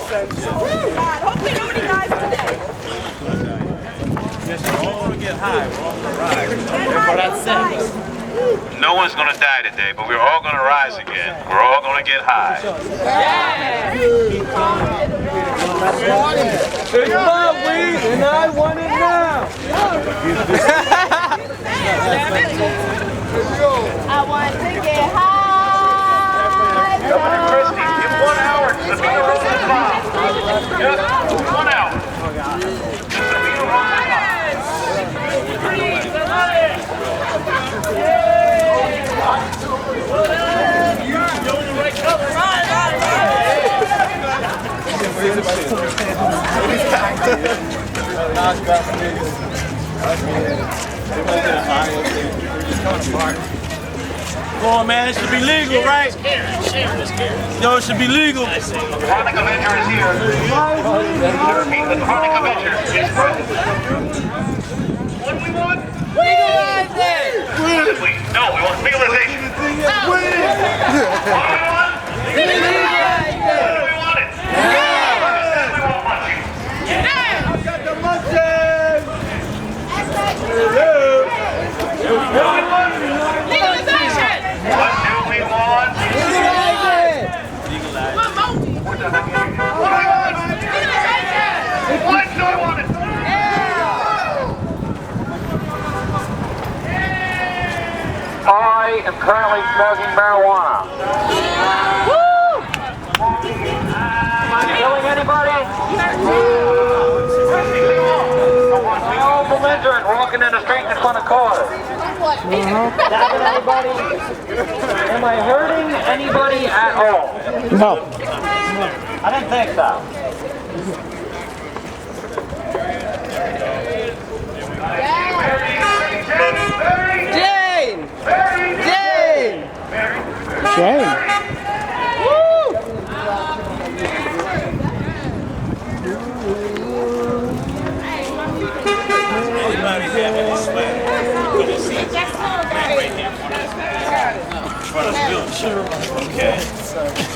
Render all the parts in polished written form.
Hopefully nobody dies today. Yes, we're all gonna get high. We're all gonna rise. That's it. No one's gonna die today, but we're all gonna rise again. We're all gonna get high. It's my weed, and I want it now. I want to get high. Governor Christie, give 1 hour to the meter on the clock. Just 1 hour. Just the meter on the clock. Come on, man, it should be legal, right? Yo, it should be legal. The chronic Avenger is here. The chronic Avenger is present. What do we want? Legalize it. No, we want legalization. What do we want? Legalize it. What do we want it? We want munchies. I've got the munchies. Legalization. What do we want? Legalize it. What do we want? What do we want it? I am currently smoking marijuana. Woo! Am I killing anybody? We all belligerent walking in the street in front of cars. Stabbing anybody? Am I hurting anybody at all? No. I didn't think so. Jane! Jane! Shame. Anybody's having a sweat. Right here. In front of the building. Okay.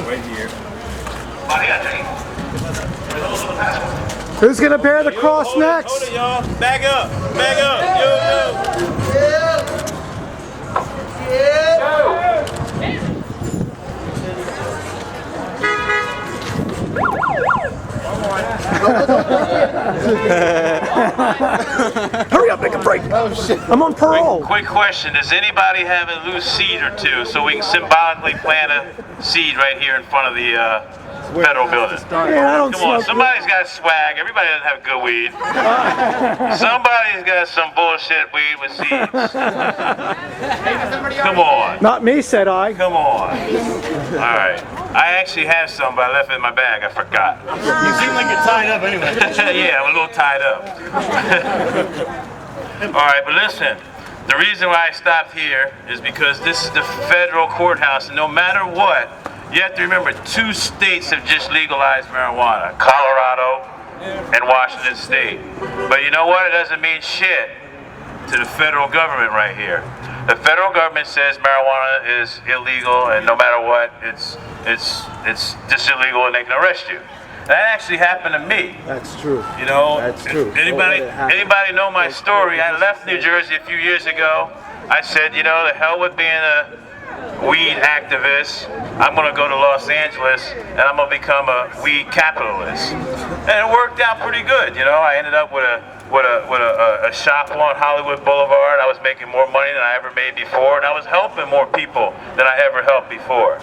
Right here. Who's gonna bear the cross Hold it, next? Hold it, y'all. Back up. Back up. Yo. Hurry up, make a break. Oh shit. I'm on parole. Quick question, does anybody have a loose seed or two so we can symbolically plant a seed right here in front of the federal building? Man, I don't Come on, smoke. somebody's got swag. Everybody doesn't have good weed. Somebody's got some bullshit weed with seeds. Come on. Not me, said I. Come on. All right. I actually have some, but I left it in my bag. I forgot. You seem like you're tied up anyway. Yeah, I'm a little tied up. All right, but listen. The reason why I stopped here is because this is the federal courthouse, and no matter what, you have to remember 2 states have just legalized marijuana, Colorado and Washington State. But you know what? It doesn't mean shit to the federal government right here. The federal government says marijuana is illegal, and no matter what, it's just illegal, and they can arrest you. That actually happened to me. That's true. You know, That's true. anybody know my story? I left New Jersey a few years ago. I said, you know, the hell with being a weed activist. I'm gonna go to Los Angeles and I'm gonna become a weed capitalist. And it worked out pretty good. You know, I ended up with a shop on Hollywood Boulevard. I was making more money than I ever made before, and I was helping more people than I ever helped before.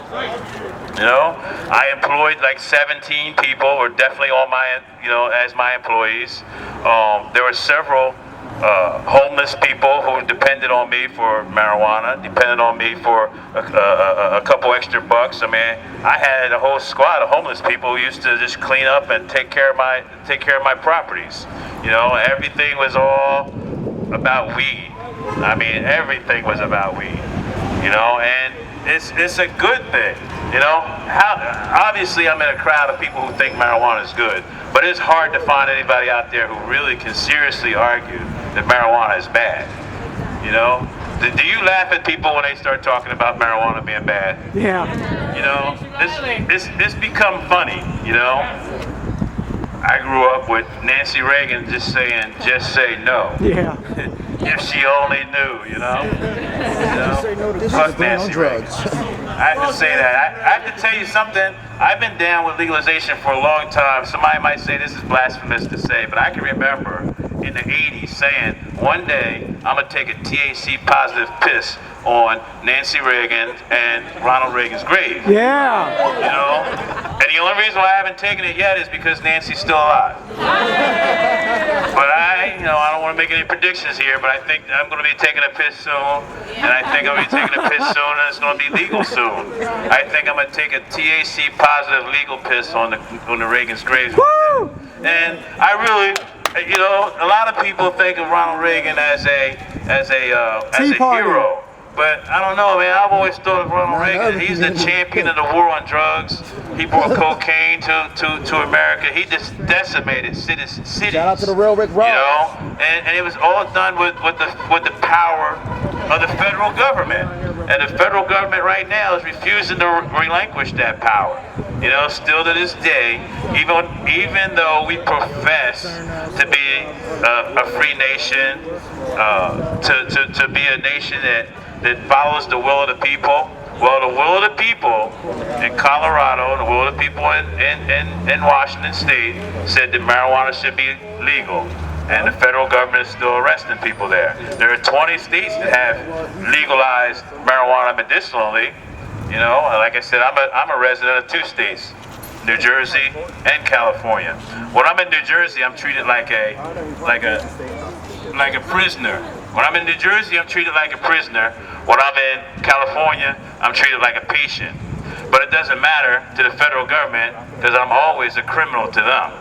You know, I employed like 17 people, or definitely all my, you know, as my employees. There were several homeless people who depended on me for marijuana, depended on me for a couple extra bucks. I mean, I had a whole squad of homeless people who used to just clean up and take care of my properties. You know, everything was all about weed. I mean, everything was about weed. You know, and it's a good thing. You know, obviously I'm in a crowd of people who think marijuana is good, but it's hard to find anybody out there who really can seriously argue that marijuana is bad. You know, Do you laugh at people when they start talking about marijuana being bad? Yeah. You know, this become funny, you know? I grew up with Nancy Reagan just saying, just say no. Yeah. If she only knew, you know? Fuck Nancy Reagan. I have to say that. I have to tell you something. I've been down with legalization for a long time. Somebody might say this is blasphemous to say, but I can remember in the 80s saying, one day I'm going to take a THC positive piss on Nancy Reagan and Ronald Reagan's grave. Yeah. You know? And the only reason why I haven't taken it yet is because Nancy's still alive. But I don't want to make any predictions here, but I think I'm going to be taking a piss soon, and I think I'm going to be taking a piss soon, and it's going to be legal soon. I think I'm going to take a THC positive legal piss on the Reagan's grave. Woo! And I really, you know, a lot of people think of Ronald Reagan as a hero. But I don't know, man. I've always thought of Ronald Reagan. He's the champion of the war on drugs. He brought cocaine to America. He just decimated cities. Shout out to the real Rick Ross. You know, and it was all done with the power of the federal government. And the federal government right now is refusing to relinquish that power. You know, still to this day, even though we profess to be a free nation, to be a nation that follows the will of the people. Well, the will of the people in Colorado and the will of the people in Washington State said that marijuana should be legal. And the federal government is still arresting people there. There are 20 states that have legalized marijuana medicinally. You know, like I said, I'm a resident of 2 states, New Jersey and California. When I'm in New Jersey, I'm treated like a prisoner. When I'm in New Jersey, I'm treated like a prisoner. When I'm in California, I'm treated like a patient. But it doesn't matter to the federal government because I'm always a criminal to them.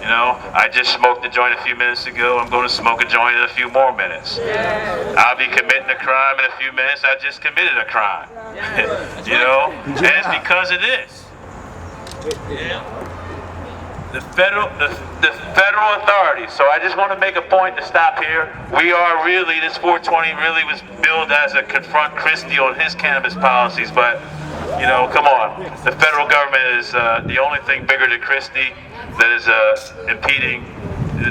You know, I just smoked a joint a few minutes ago. I'm going to smoke a joint in a few more minutes. I'll be committing a crime in a few minutes. I just committed a crime. You know, and it's because of this. The federal authorities. So I just want to make a point to stop here. We are really, this 420 really was billed as a confront Christie on his cannabis policies, but you know, come on. The federal government is the only thing bigger than Christie that is impeding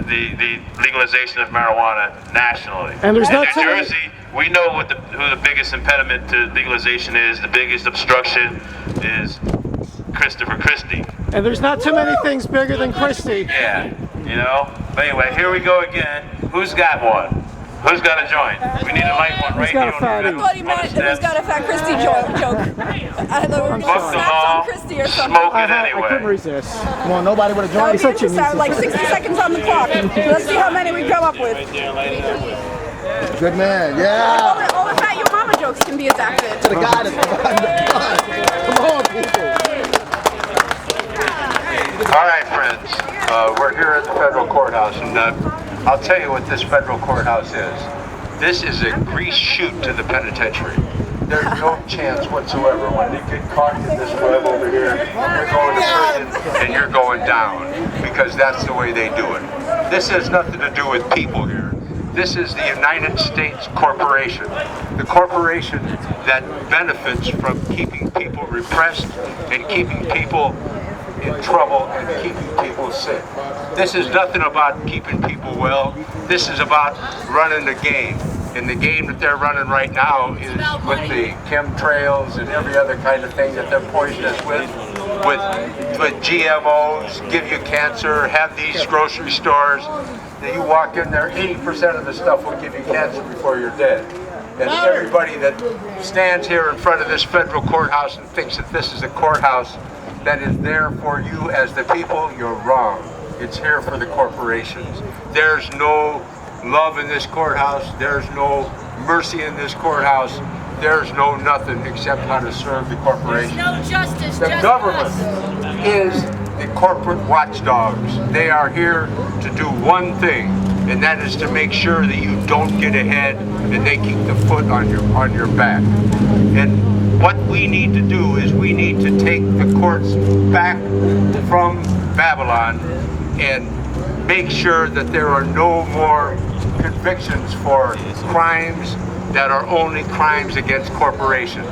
the legalization of marijuana nationally. And there's in not New Jersey, we know who the biggest impediment to legalization is. The biggest obstruction is Christopher Christie. And there's not too many things bigger than Christie. Yeah, you know. But anyway, here we go again. Who's got one? Who's got a joint? We need a light one right got here. a fatty? I thought he meant who's got a fat Christie joke. I thought we were going to Fuck them snap all. on Christie or something. Smoke it I couldn't anyway. resist. Come on, nobody would have That joined. would be interesting. Like 60 seconds on the clock. Let's see how many we come up with. Good man, yeah. All the fat your mama jokes can be adapted. To the guy that's behind the gun. Come on, people. All right, friends, we're here at the federal courthouse, and I'll tell you what this federal courthouse is. This is a grease chute to the penitentiary. There's no chance whatsoever when you get caught in this web over here, you're going to prison and you're going down, because that's the way they do it. This has nothing to do with people here. This is the United States corporation, the corporation that benefits from keeping people repressed and keeping people in trouble and keeping people sick. This is nothing about keeping people well. This is about running the game. And the game that they're running right now is with the chemtrails and every other kind of thing that they're poisoning us with GMOs, give you cancer, have these grocery stores that you walk in there, 80% of the stuff will give you cancer before you're dead. And everybody that stands here in front of this federal courthouse and thinks that this is a courthouse that is there for you as the people, you're wrong. It's here for the corporations. There's no love in this courthouse. There's no mercy in this courthouse. There's no nothing except how to serve the corporations. No justice. The government is the corporate watchdogs. They are here to do one thing, and that is to make sure that you don't get ahead and they keep the foot on your back. And what we need to do is we need to take the courts back from Babylon and make sure that there are no more convictions for crimes that are only crimes against corporations.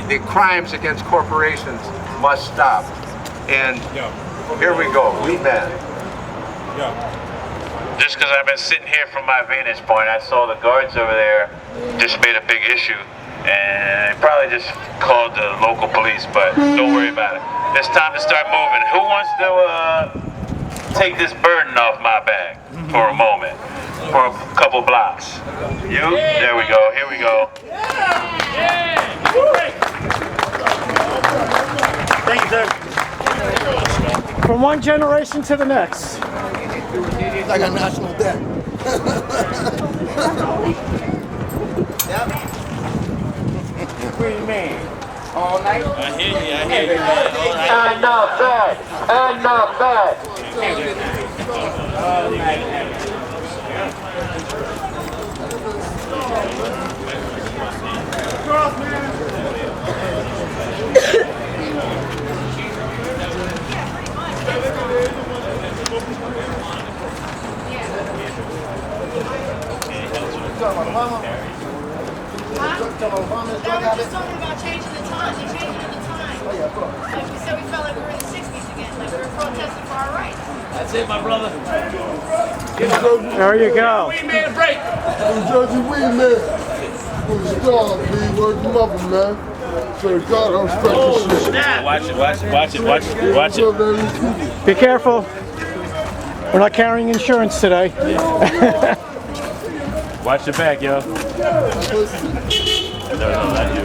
The crimes against corporations must stop. And here we go, we men. Just because I've been sitting here from my vantage point, I saw the guards over there just made a big issue, and they probably just called the local police, but don't worry about it. It's time to start moving. Who wants to take this burden off my back for a moment, for a couple blocks? You? There we go, here we go. Thank you, sir. From one generation to the next. I got national debt. Green man. All night. I hear you, man. All right. Enough that! Enough that! No, we're just talking about changing the time. They're changing the time. Like we said, we felt like we were in the 60s again, like we were protesting for our rights. That's it, my brother. There you go. We made a break. Jersey weed man. For the star, B. Word the mother, man. So God, I'm special shit. Snap. Watch it, watch it, watch it, watch it, watch it. Be careful. We're not carrying insurance today. Watch your back, yo. No, not you.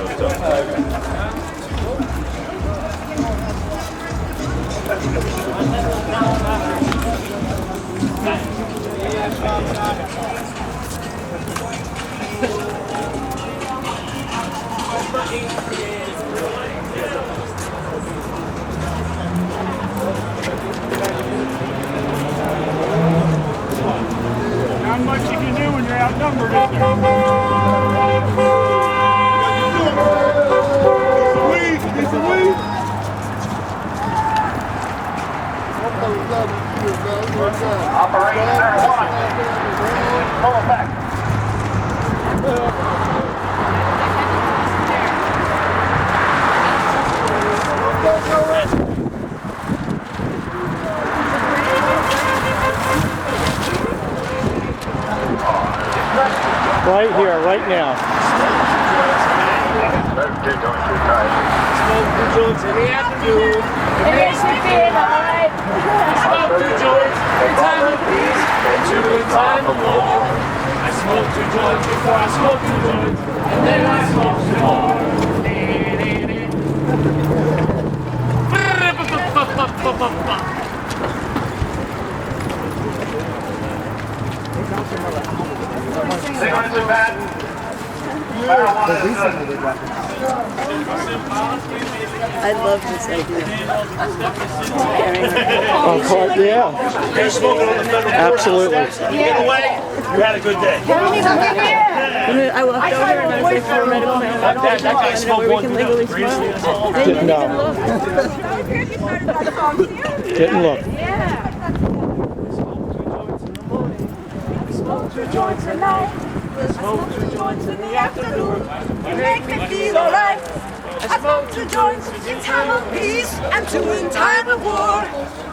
Not much you can do when you're outnumbered, is there? Operation one. Pull it back. Right here, right now. Smoke two joints in the afternoon. It makes me feel alive. Smoke two joints in time of peace and two in time of war. I smoke two joints before I smoke two joints, and then I smoke some more. Cigarettes are bad. I love this idea. Of course, yeah. You're smoking on the federal Absolutely. Either way, you had a good day. I walked over and I was like, for medical marijuana, That guy smoked where we one can thing. legally Crazy. smoke. Didn't know. Didn't look. Smoke two joints at night. Smoke two joints in the afternoon. You make me feel alright. I smoke two joints in time of peace and two in time of war.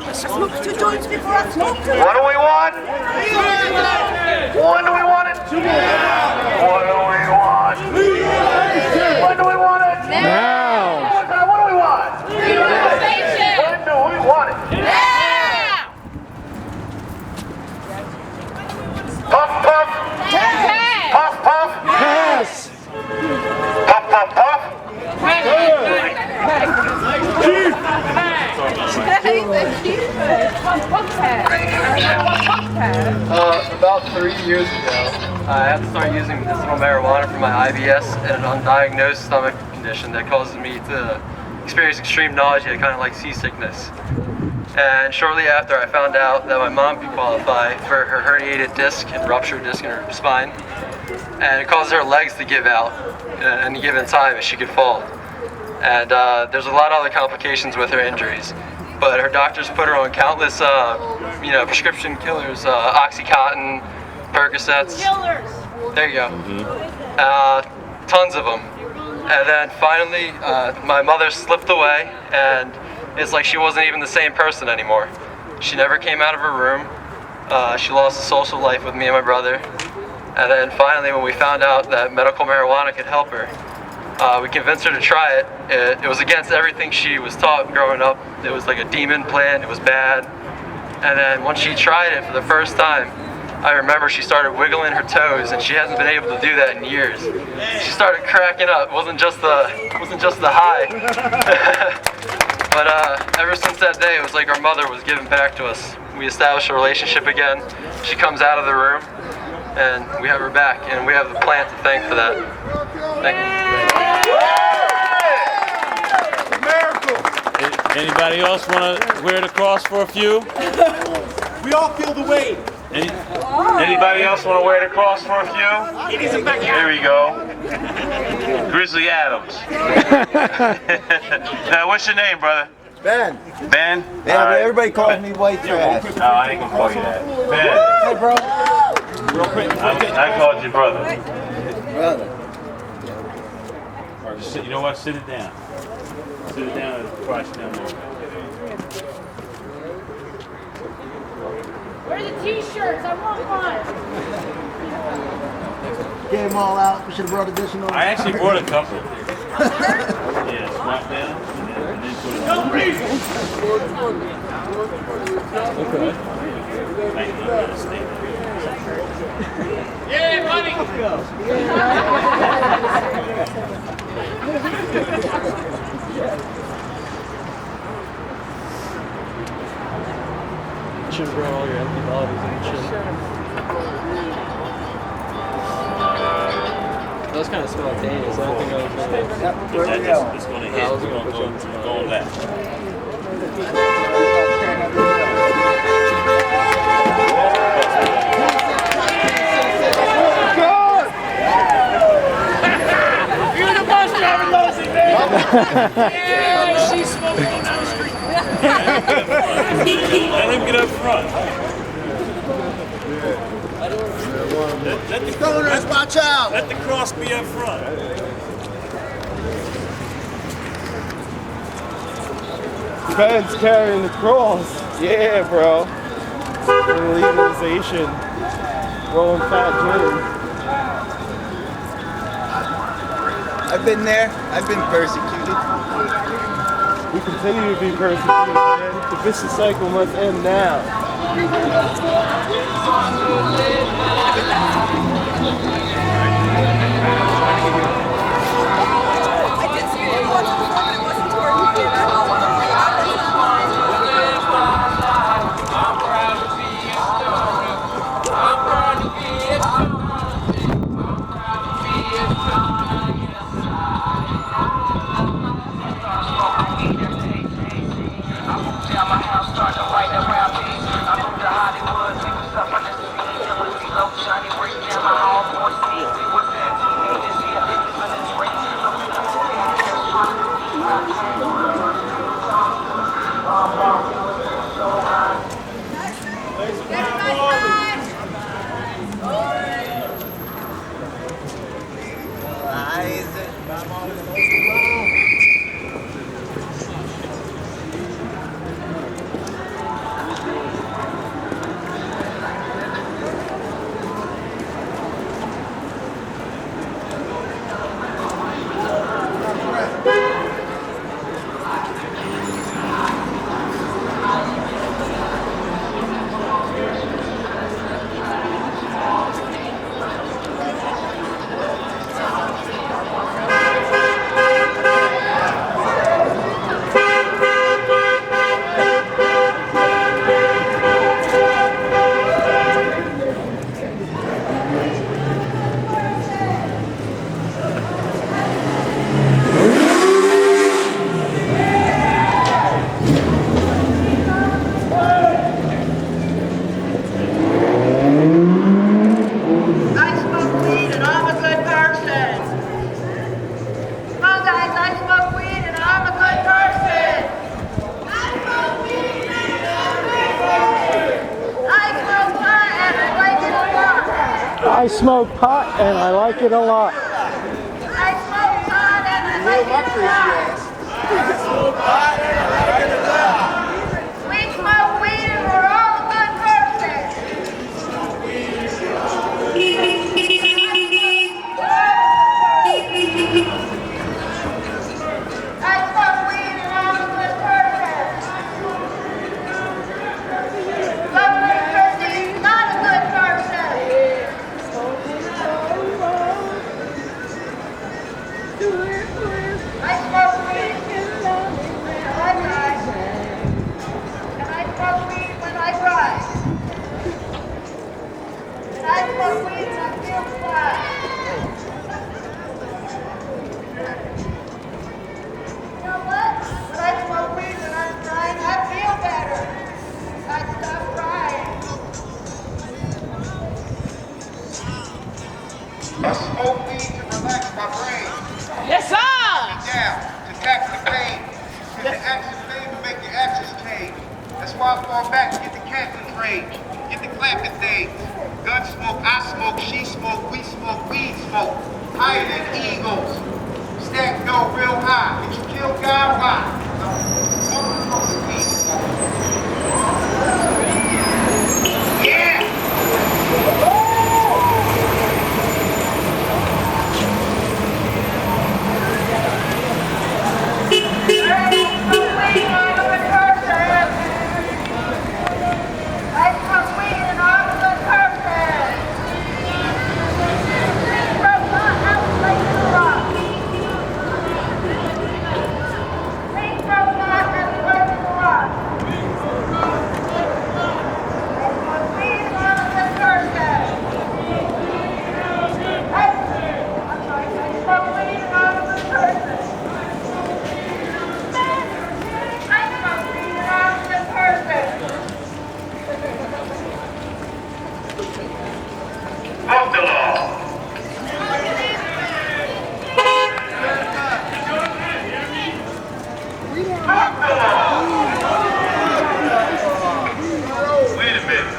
I smoke two joints before I smoke two. What do we want? When do we want it? What do we want? When do we want it? Now. What do we want? When do we want it? Puff, puff. Puff, puff. Pass. Puff, puff, puff. About 3 years ago, I had to start using medicinal marijuana for my IBS and an undiagnosed stomach condition that causes me to experience extreme nausea, kind of like seasickness. And shortly after, I found out that my mom could qualify for her herniated disc and ruptured disc in her spine. And it causes her legs to give out at any given time as she could fall. And there's a lot of other complications with her injuries. But her doctors put her on countless, prescription killers, Oxycontin, Percocets. Killers. There you go. tons of them. And then finally, my mother slipped away, and it's like she wasn't even the same person anymore. She never came out of her room. She lost a social life with me and my brother. And then finally, when we found out that medical marijuana could help her, we convinced her to try it. It was against everything she was taught growing up. It was like a demon plant, it was bad. And then once she tried it for the first time, I remember she started wiggling her toes, and she hasn't been able to do that in years. She started cracking up. It wasn't just the high. But ever since that day, it was like our mother was giving back to us. We established a relationship again. She comes out of the room, and we have her back, and we have the plant to thank for that. Thank you. Anybody else want to wear the cross for a few? We all feel the weight. Anybody else want to wear the cross for a few? There we go. Grizzly Adams. Now, what's your name, brother? Ben. Ben? Yeah, All right. everybody calls me white trash. No, I ain't gonna call you that. Ben. Hey, bro. I called you brother. Brother. Or just sit, you know what? Sit it down. Sit it down and crouch down there. Where's the t-shirts? I want one. Get them all out. We should have brought additional. I actually brought a couple. Yeah, squat down and then put it on. Okay. Yeah, buddy. Should bring all your empty bottles and shit. That was kind of spontaneous. I don't think I was going to. It's going to hit. We're going to go on that. You're the bus driver, Lucy, baby. Yeah, she's smoking down the street. Let him get up front. Let the Stoners, watch out! Let the cross be up front. Ben's carrying the cross. Yeah, bro. Legalization. Rolling fat J's. I've been there. I've been persecuted. We continue to be persecuted, man. The vicious cycle must end now. I did see you once before, but it wasn't to where you did. I don't want to read I smoke pot and I like it a lot. Kill my crazy ass. We smoke weed and we're all good persons. I smoke weed and I'm a good person. Lovely Chrissy's not a good person. I smoke weed and I drive. And I smoke weed when I drive. And I smoke weed and I feel flat. You know what? When I smoke weed when I'm crying, I feel better. I stop crying. I smoke weed to relax my brain. Yes, sir. Down, to tackle the pain. And the action fame to make your actions change. That's why I fall back and get the captain's range. Get the clapping things. Gun smoke, I smoke, she smoke, we smoke, weed smoke. Higher than eagles. Stack dough real high. Did you kill God? Why? Yeah! Fuck the law. Fuck the law. Wait a minute.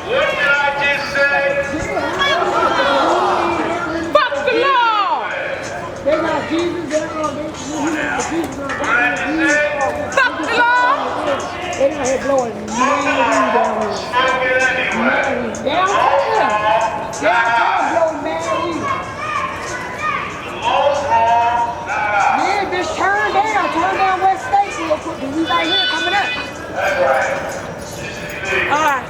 What did I just say? Fuck the law. They got Jesus, they're going to What did I just say? Fuck the law. They got here blowing Fuck the law. Smoke it anyway. down there. Blowing mad weed. The law's wrong, not us. Yeah, just turn down West State real quick. We right here coming up. That's right. This is illegal. All right.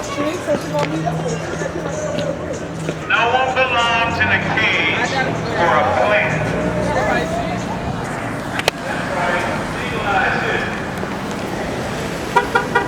She said she's going to meet up with us. No one belongs in a cage or a place.